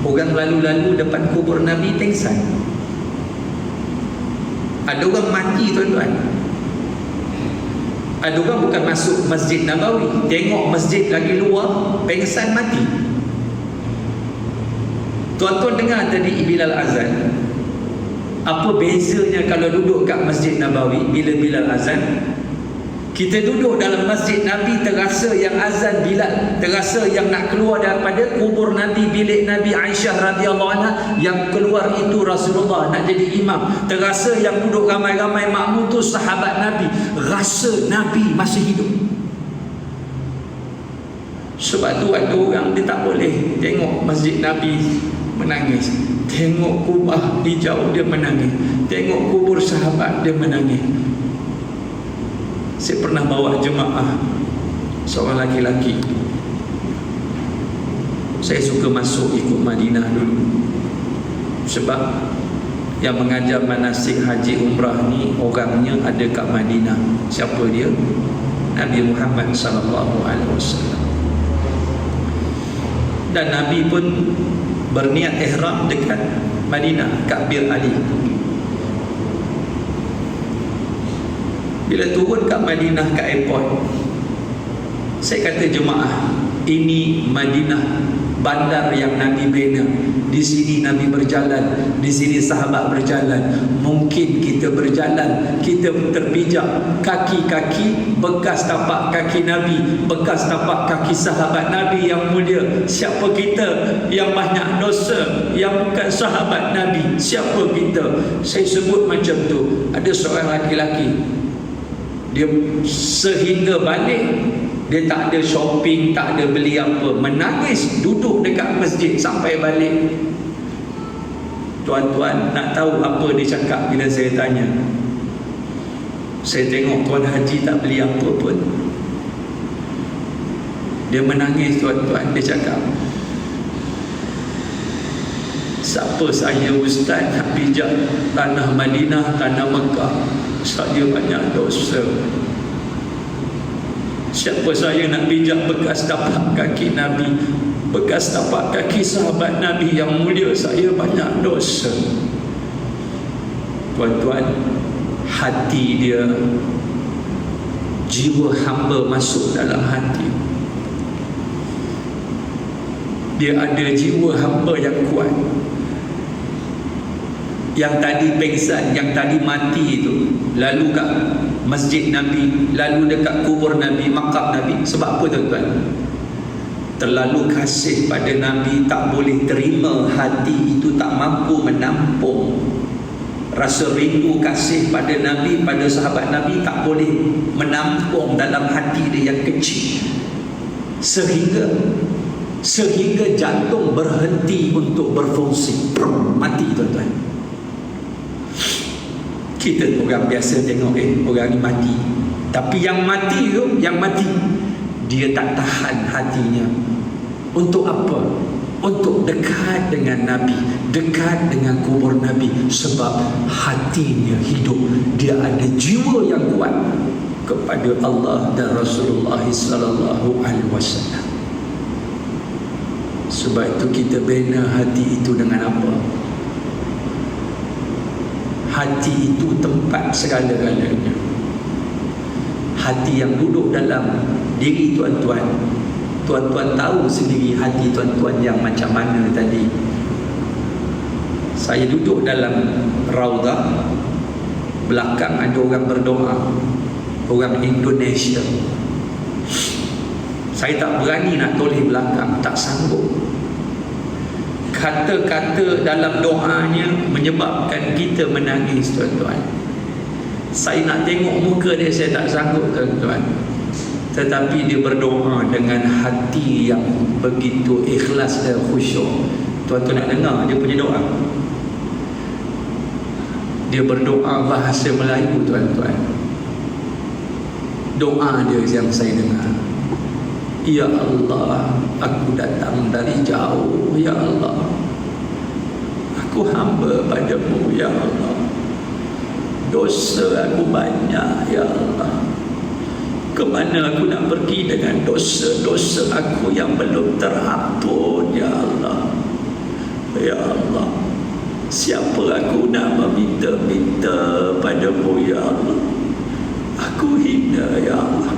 orang lalu-lalu depan kubur Nabi pengsan. Ada orang mati, tuan-tuan. Ada orang bukan masuk Masjid Nabawi, tengok masjid lagi luar, pengsan mati. Tuan-tuan dengar tadi Bilal azan. Apa bezanya kalau duduk kat Masjid Nabawi bila Bilal azan? Kita duduk dalam masjid Nabi, terasa yang azan Bilal, terasa yang nak keluar daripada kubur Nabi, bilik Nabi Aisyah radhiyallahu anha, yang keluar itu Rasulullah nak jadi imam. Terasa yang duduk ramai-ramai makmum tu sahabat Nabi, rasa Nabi masih hidup. Sebab tu ada orang dia tak boleh tengok masjid Nabi menangis, tengok kubah hijau dia menangis, tengok kubur sahabat dia menangis. Saya pernah bawa jemaah seorang laki-laki. Saya suka masuk ikut Madinah dulu, sebab yang mengajar manasik haji umrah ni orangnya ada kat Madinah. Siapa dia? Nabi Muhammad sallallahu alaihi wasallam. Dan Nabi pun berniat ihram dekat Madinah, kat Bir Ali. Bila turun kat Madinah, kat airport, saya kata jemaah, ini Madinah, bandar yang Nabi bina. Di sini Nabi berjalan, di sini sahabat berjalan. Mungkin kita berjalan, kita terpijak, kaki-kaki bekas tapak kaki Nabi, bekas tapak kaki sahabat Nabi yang mulia. Siapa kita yang banyak dosa, yang bukan sahabat Nabi? Siapa kita? Saya sebut macam tu. Ada seorang laki-laki, dia sehingga balik dia tak ada shopping, tak ada beli apa, menangis duduk dekat masjid sampai balik. Tuan-tuan nak tahu apa dia cakap bila saya tanya? Saya tengok Tuan Haji tak beli apa pun, dia menangis, tuan-tuan. Dia cakap, siapa saya ustaz nak pijak tanah Madinah, tanah Mekah, saya banyak dosa. Siapa saya nak pijak bekas tapak kaki Nabi, bekas tapak kaki sahabat Nabi yang mulia, saya banyak dosa. Tuan-tuan, hati dia, jiwa hamba masuk dalam hati. Dia ada jiwa hamba yang kuat. Yang tadi pengsan, yang tadi mati itu, lalu kat masjid Nabi, lalu dekat kubur Nabi, makam Nabi. Sebab apa, tuan-tuan? Terlalu kasih pada Nabi, tak boleh terima, hati itu tak mampu menampung. Rasa rindu kasih pada Nabi, pada sahabat Nabi, tak boleh menampung dalam hati dia yang kecil, sehingga jantung berhenti untuk berfungsi, mati, tuan-tuan. Kita orang biasa tengok orang ni mati, tapi yang mati tu, dia tak tahan hatinya. Untuk apa? Untuk dekat dengan Nabi, dekat dengan kubur Nabi. Sebab hatinya hidup, dia ada jiwa yang kuat kepada Allah dan Rasulullah sallallahu alaihi wasallam. Sebab itu kita bina hati itu dengan apa? Hati itu tempat segala-galanya. Hati yang duduk dalam diri tuan-tuan, tuan-tuan tahu sendiri hati tuan-tuan yang macam mana tadi. Saya duduk dalam Raudah, belakang ada orang berdoa, orang Indonesia. Saya tak berani nak tulis belakang, tak sanggup. Kata-kata dalam doanya menyebabkan kita menangis, tuan-tuan. Saya nak tengok muka dia, saya tak sanggup, tuan-tuan. Tetapi dia berdoa dengan hati yang begitu ikhlas dan khusyuk. Tuan-tuan nak dengar dia punya doa. Dia berdoa bahasa Melayu, tuan-tuan. Doa dia yang saya dengar, ya Allah, aku datang dari jauh, ya Allah, aku hamba padamu, ya Allah, dosa aku banyak, ya Allah, kemana aku nak pergi dengan dosa-dosa aku yang belum terampun, ya Allah, ya Allah, siapa aku nak meminta-minta padamu, ya Allah, aku hina, ya Allah,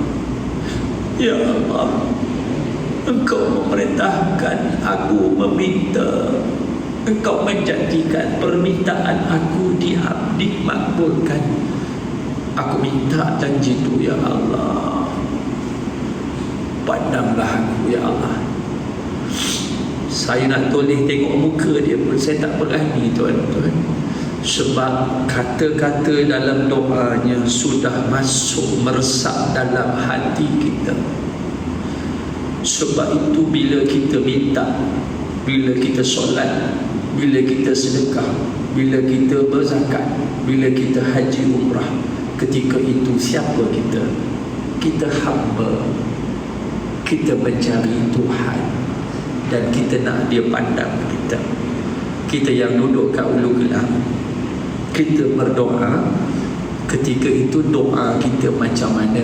ya Allah, Engkau memerintahkan aku meminta, Engkau menjanjikan permintaan aku dimakbulkan. Aku minta janji itu, ya Allah, pandanglah aku, ya Allah. Saya nak tulis tengok muka dia pun saya tak berani, tuan-tuan. Sebab kata-kata dalam doanya sudah masuk meresap dalam hati kita. Sebab itu bila kita minta, bila kita solat, bila kita sedekah, bila kita berzakat, bila kita haji umrah, ketika itu siapa kita? Kita hamba. Kita mencari Tuhan dan kita nak dia pandang kita. Kita yang duduk kat ulu gelap, kita berdoa. Ketika itu doa kita macam mana?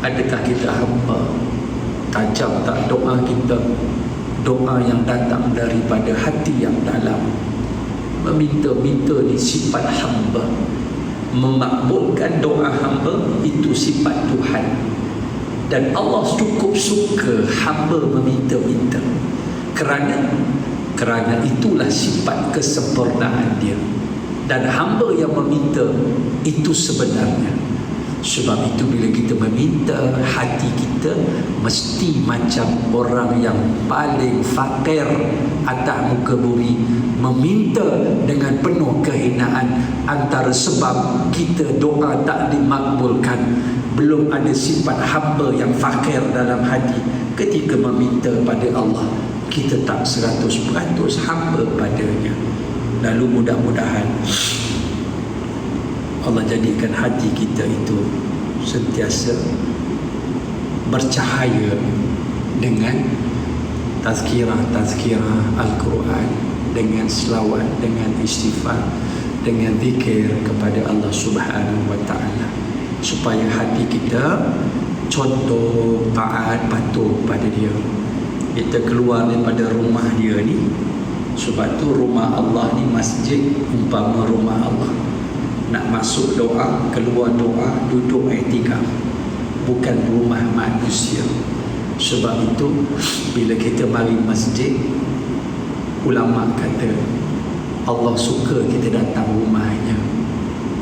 Adakah kita hamba? Tajam tak doa kita? Doa yang datang daripada hati yang dalam, meminta-minta ni sifat hamba. Memakbulkan doa hamba itu sifat Tuhan. Dan Allah cukup suka hamba meminta-minta. Kerana itulah sifat kesempurnaan dia. Dan hamba yang meminta itu sebenarnya. Sebab itu bila kita meminta, hati kita mesti macam orang yang paling fakir atas muka bumi, meminta dengan penuh kehinaan. Antara sebab kita doa tak dimakbulkan, belum ada sifat hamba yang fakir dalam hati. Ketika meminta pada Allah, kita tak 100% hamba padanya. Lalu mudah-mudahan Allah jadikan hati kita itu sentiasa bercahaya dengan tazkirah Al-Quran, dengan selawat, dengan istighfar, dengan zikir kepada Allah Subhanahu wa ta'ala, supaya hati kita contoh, taat, patuh pada dia. Kita keluar daripada rumah dia ni. Sebab tu rumah Allah ni masjid umpama rumah Allah. Nak masuk doa, keluar doa, duduk i'tikaf, bukan rumah manusia. Sebab itu bila kita mari masjid, ulama kata Allah suka kita datang rumahnya.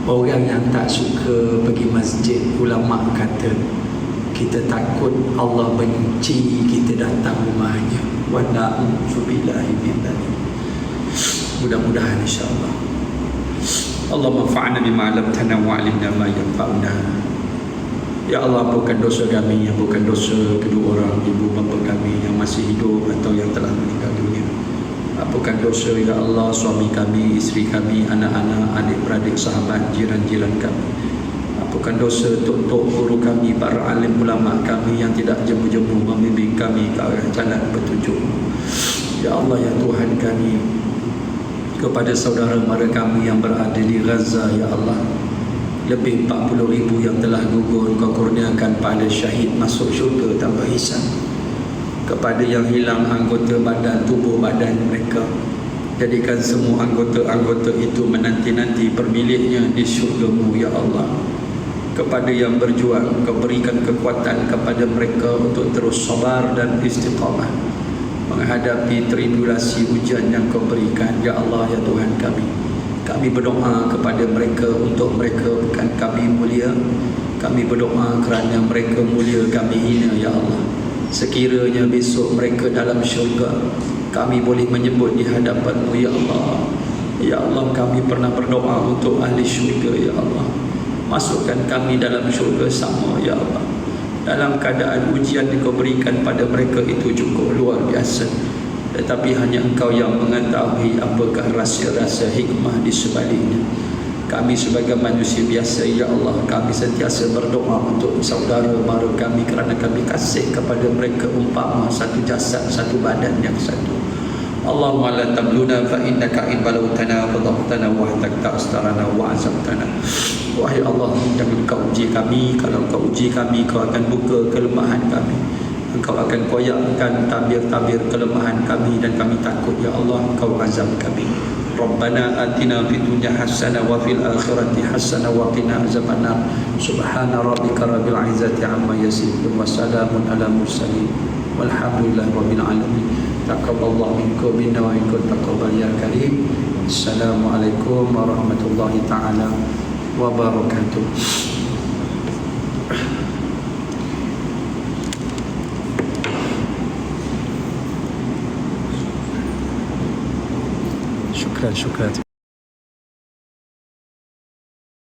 Orang yang tak suka pergi masjid, ulama kata kita takut Allah benci kita datang rumahnya. Wa na'udzubillahi min dzalik. Mudah-mudahan insya-Allah Allah manfa'na bima 'allamtana wa 'allimna ma yanfa'una. Ya Allah, ampunkan dosa kami, ampunkan dosa kedua orang ibu bapa kami yang masih hidup atau yang telah meninggal dunia. Ampunkan dosa ya Allah suami kami, isteri kami, anak-anak, adik-beradik, sahabat, jiran-jiran kami. Ampunkan dosa tok-tok guru kami, para alim ulama kami yang tidak jemu-jemu membimbing kami ke arah jalan petunjuk. Ya Allah ya Tuhan kami, kepada saudara mara kami yang berada di Gaza, ya Allah, lebih 40,000 yang telah gugur, Kau kurniakan pada syahid masuk syurga tanpa hisab. Kepada yang hilang anggota badan, tubuh badan mereka, jadikan semua anggota-anggota itu menanti-nanti permiliknya di syurga-Mu, ya Allah. Kepada yang berjuang, Kau berikan kekuatan kepada mereka untuk terus sabar dan istiqamah menghadapi tribulasi ujian yang Kau berikan, ya Allah ya Tuhan kami. Kami berdoa kepada mereka untuk mereka bukan kami mulia. Kami berdoa kerana mereka mulia, kami hina, ya Allah. Sekiranya besok mereka dalam syurga, kami boleh menyebut di hadapan-Mu, ya Allah. Ya Allah, kami pernah berdoa untuk ahli syurga, ya Allah. Masukkan kami dalam syurga sama, ya Allah. Dalam keadaan ujian yang Kau berikan pada mereka itu cukup luar biasa, tetapi hanya Engkau yang mengetahui apakah rahsia-rahsia hikmah di sebaliknya. Kami sebagai manusia biasa, ya Allah, kami sentiasa berdoa untuk saudara mara kami kerana kami kasih kepada mereka umpama satu jasad, satu badan yang satu. Allahumma la tabluna fa innaka in balawtana fadhahtana wa hatakta astarana wa azabtana. Wahai Allah, jangan Kau uji kami. Kalau Kau uji kami, Kau akan buka kelemahan kami. Engkau akan koyakkan tabir-tabir kelemahan kami, dan kami takut, ya Allah, Kau azab kami. Rabbana atina fid dunya hasanah wa fil akhirati hasanah wa qina azabannar. Subhana rabbika rabbil izzati amma yasifun wa salamun ala mursalin walhamdulillahi rabbil alamin. Taqabbalallahu minkum minna wa minkum taqabbal ya karim. Assalamualaikum warahmatullahi taala wabarakatuh. Syukran.